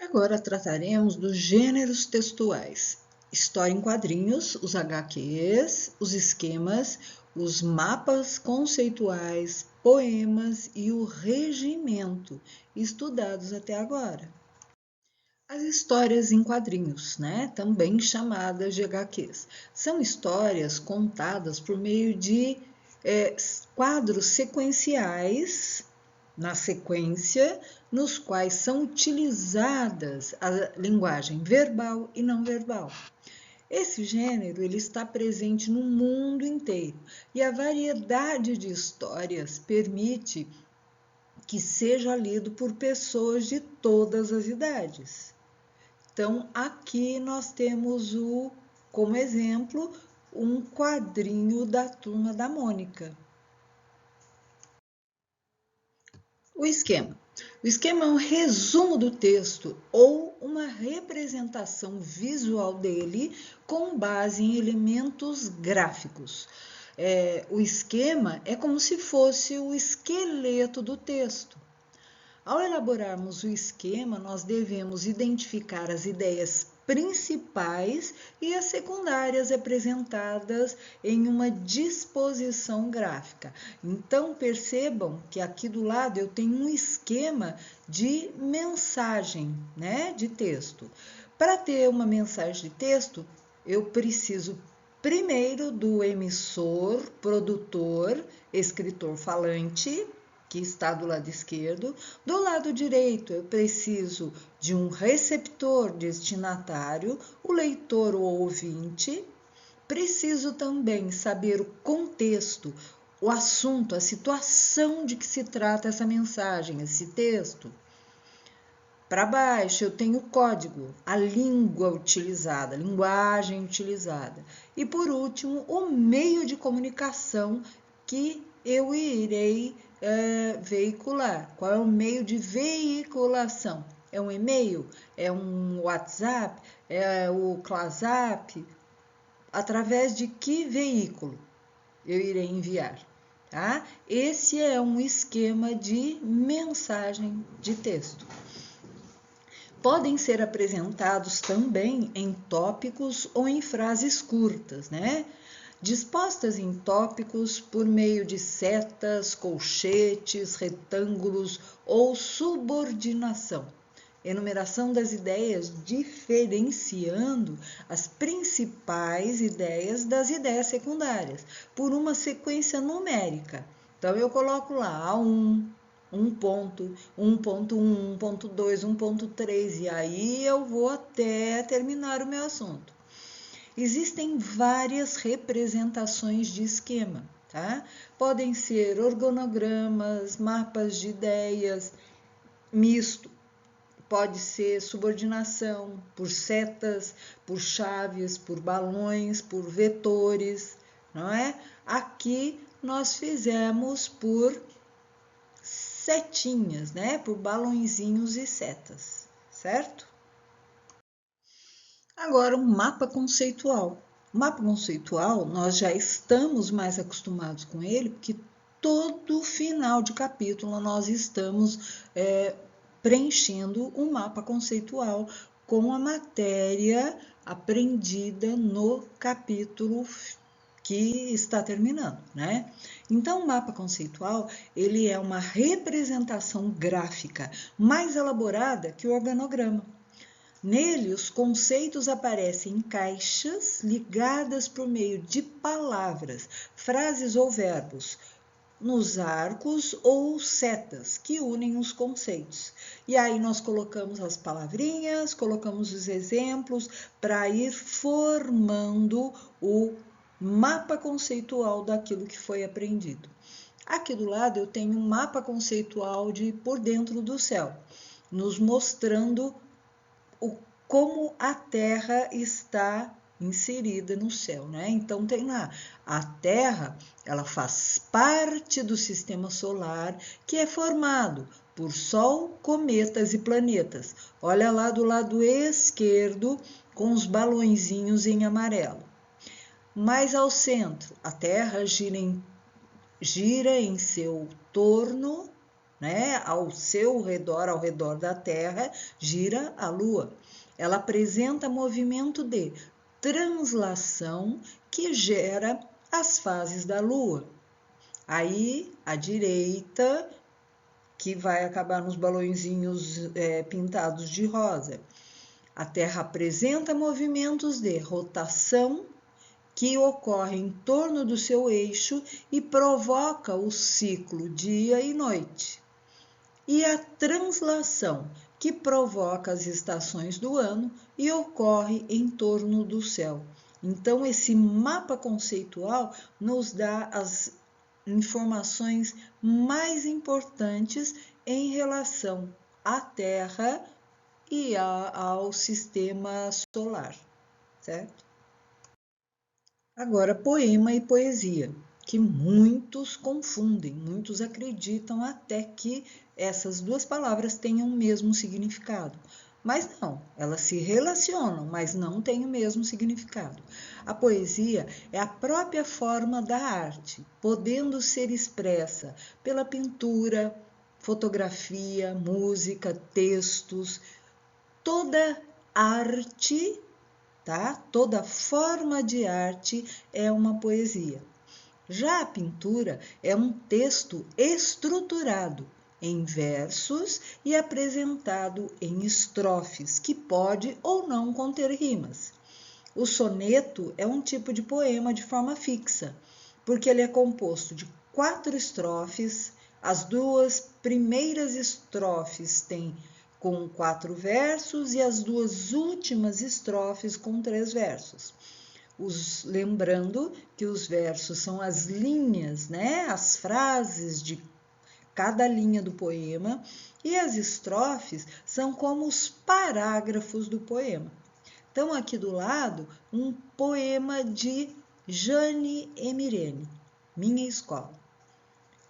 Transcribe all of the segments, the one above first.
Agora trataremos dos gêneros textuais: história em quadrinhos, os HQs, os esquemas, os mapas conceituais, poemas e o regimento, estudados até agora. As histórias em quadrinhos, né, também chamadas de HQs, são histórias contadas por meio de quadros sequenciais, na sequência, nos quais são utilizadas a linguagem verbal e não verbal. Esse gênero ele está presente no mundo inteiro e a variedade de histórias permite que seja lido por pessoas de todas as idades. Então, aqui nós temos como exemplo, um quadrinho da Turma da Mônica. O esquema. O esquema é um resumo do texto ou uma representação visual dele com base em elementos gráficos. O esquema é como se fosse o esqueleto do texto. Ao elaborarmos o esquema, nós devemos identificar as ideias principais e as secundárias apresentadas em uma disposição gráfica. Então, percebam que aqui do lado eu tenho um esquema de mensagem, né, de texto. Para ter uma mensagem de texto, eu preciso primeiro do emissor, produtor, escritor falante, que está do lado esquerdo. Do lado direito, eu preciso de um receptor destinatário, o leitor ou ouvinte. Preciso também saber o contexto, o assunto, a situação de que se trata essa mensagem, esse texto. Para baixo, eu tenho o código, a língua utilizada, a linguagem utilizada. E, por último, o meio de comunicação que eu irei veicular. Qual é o meio de veiculação? É um e-mail? É um WhatsApp? É o ClassApp? Através de que veículo eu irei enviar? Tá? Esse é um esquema de mensagem de texto. Podem ser apresentados também em tópicos ou em frases curtas, né? Dispostas em tópicos por meio de setas, colchetes, retângulos ou subordinação. Enumeração das ideias diferenciando as principais ideias das ideias secundárias por uma sequência numérica. Então, eu coloco lá A1, 1.1, 1.2, 1.3 e aí eu vou até terminar o meu assunto. Existem várias representações de esquema, tá? Podem ser organogramas, mapas de ideias, misto. Pode ser subordinação por setas, por chaves, por balões, por vetores, não é? Aqui nós fizemos por setinhas, né? Por balõezinhos e setas, certo? Agora, um mapa conceitual. O mapa conceitual, nós já estamos mais acostumados com ele, porque todo final de capítulo nós estamos preenchendo um mapa conceitual com a matéria aprendida no capítulo que está terminando, né? Então, o mapa conceitual, ele é uma representação gráfica mais elaborada que o organograma. Nele, os conceitos aparecem em caixas ligadas por meio de palavras, frases ou verbos, nos arcos ou setas que unem os conceitos. E aí nós colocamos as palavrinhas, colocamos os exemplos para ir formando o mapa conceitual daquilo que foi aprendido. Aqui do lado eu tenho um mapa conceitual de Por Dentro do Céu, nos mostrando como a Terra está inserida no céu, né? Então tem lá, a Terra, ela faz parte do sistema solar que é formado por Sol, cometas e planetas. Olha lá do lado esquerdo com os balõezinhos em amarelo. Mais ao centro, a Terra gira em seu torno, né? Ao seu redor, ao redor da Terra, gira a Lua. Ela apresenta movimento de translação que gera as fases da Lua. Aí, à direita, que vai acabar nos balõezinhos pintados de rosa. A Terra apresenta movimentos de rotação que ocorre em torno do seu eixo e provoca o ciclo dia e noite. E a translação, que provoca as estações do ano e ocorre em torno do céu. Então, esse mapa conceitual nos dá as informações mais importantes em relação à Terra e ao sistema solar, certo? Agora, poema e poesia, que muitos confundem, muitos acreditam até que essas duas palavras tenham o mesmo significado. Mas não, elas se relacionam, mas não têm o mesmo significado. A poesia é a própria forma da arte, podendo ser expressa pela pintura, fotografia, música, textos, toda arte, tá? Toda forma de arte é uma poesia. Já a pintura é um texto estruturado em versos e apresentado em estrofes, que pode ou não conter rimas. O soneto é um tipo de poema de forma fixa, porque ele é composto de 4 estrofes, as 2 primeiras estrofes têm com 4 versos e as 2 últimas estrofes com 3 versos. Lembrando que os versos são as linhas, né? As frases de cada linha do poema, e as estrofes são como os parágrafos do poema. Então, aqui do lado, um poema de Jane Emirene, Minha Escola.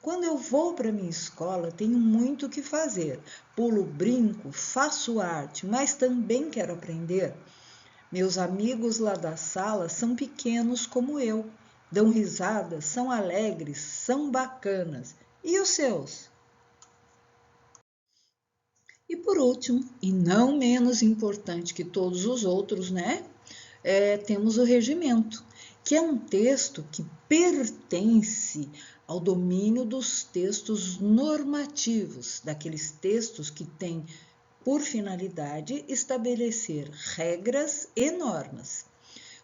Quando eu vou para minha escola, tenho muito o que fazer. Pulo brinco, faço arte, mas também quero aprender. Meus amigos lá da sala são pequenos como eu. Dão risadas, são alegres, são bacanas. E os seus? E por último, e não menos importante que todos os outros, né? Temos o regimento, que é um texto que pertence ao domínio dos textos normativos, daqueles textos que têm por finalidade estabelecer regras e normas.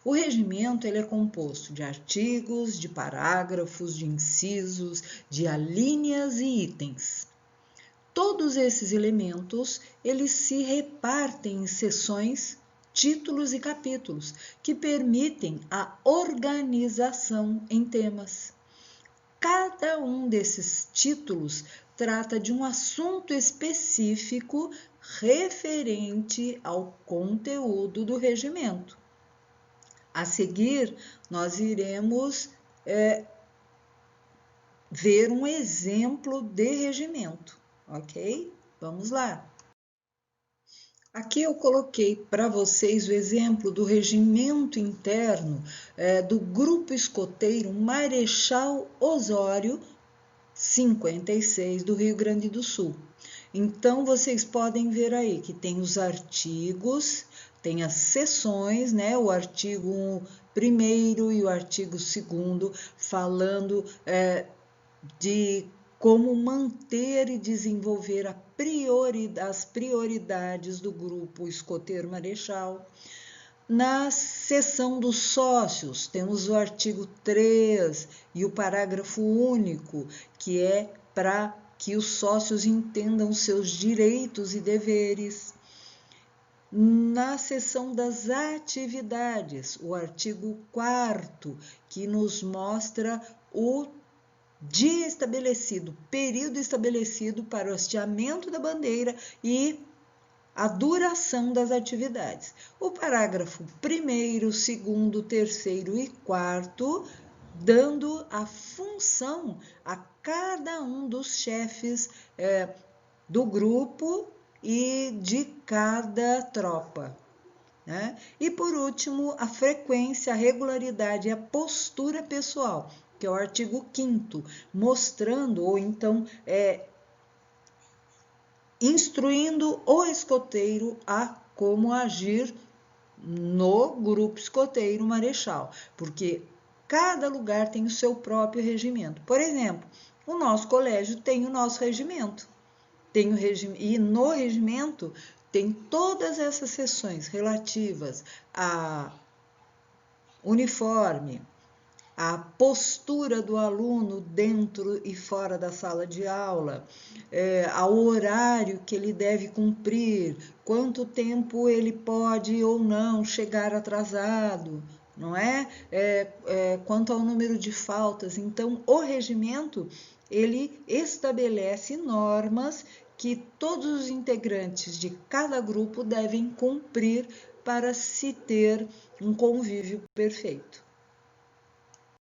O regimento ele é composto de artigos, de parágrafos, de incisos, de alíneas e itens. Todos esses elementos, eles se repartem em seções, títulos e capítulos, que permitem a organização em temas. Cada um desses títulos trata de um assunto específico referente ao conteúdo do regimento. A seguir, nós iremos ver um exemplo de regimento, ok? Vamos lá. Aqui eu coloquei para vocês o exemplo do regimento interno do Grupo Escoteiro Marechal Osório 56 do Rio Grande do Sul. Então, vocês podem ver aí que tem os artigos, tem as seções, né? O artigo 1º e o artigo 2º, falando de como manter e desenvolver as prioridades do Grupo Escoteiro Marechal. Na seção dos sócios, temos o artigo 3 e o parágrafo único, que é para que os sócios entendam seus direitos e deveres. Na seção das atividades, o artigo 4º, que nos mostra o dia estabelecido, período estabelecido para o hasteamento da bandeira e a duração das atividades. O parágrafo 1º, 2º, 3º e 4º, dando a função a cada um dos chefes do grupo e de cada tropa. Né? E por último, a frequência, a regularidade e a postura pessoal, que é o artigo 5º, mostrando ou então instruindo o escoteiro a como agir no grupo escoteiro marechal, porque cada lugar tem o seu próprio regimento. Por exemplo, o nosso colégio tem o nosso regimento, e no regimento tem todas essas seções relativas a uniforme, a postura do aluno dentro e fora da sala de aula, ao horário que ele deve cumprir, quanto tempo ele pode ou não chegar atrasado, não é? Quanto ao número de faltas. Então, o regimento, ele estabelece normas que todos os integrantes de cada grupo devem cumprir para se ter um convívio perfeito.